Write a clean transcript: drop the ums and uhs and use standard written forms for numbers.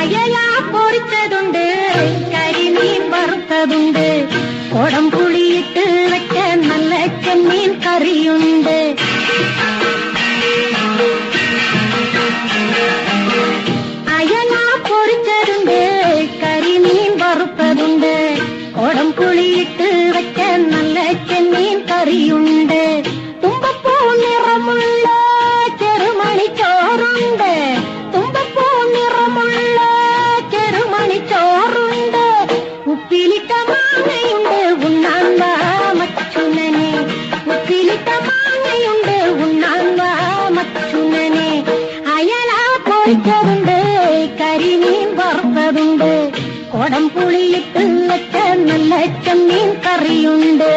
അയല പൊരിച്ചതുണ്ട്, കരിമീൻ വറുത്തതുണ്ട്, കൊടംപുളിയിട്ട് വെച്ച നല്ല ചെമ്മീൻ കറിയുണ്ട്. അയല പൊരിച്ചതുണ്ട്, കരിമീൻ വറുത്തതുണ്ട്, കൊടംപുളിയിട്ട് വെച്ച നല്ല ചെമ്മീൻ കറിയുണ്ട്. തുമ്പപ്പൂ നിറമുള്ള ചെറുമണിച്ചോറുണ്ട്, തുമ്പപ്പൂ നിറമുള്ള ചെറുമണിച്ചോറുണ്ട്. ഉപ്പിലിട്ട മാങ്ങയുണ്ട്, ഉണ്ണാൻ വാ മച്ചുനനെ, ഉപ്പിലിട്ട മാങ്ങയുണ്ട്, ഉണ്ണാൻ വാ മച്ചുനനെ. അയല പൊരിച്ചതുണ്ട്, കരിമീൻ വറുത്തതുണ്ട്, കൊടംപുളിയിട്ട് വെച്ച നല്ല ചെമ്മീൻ കറിയുണ്ട്.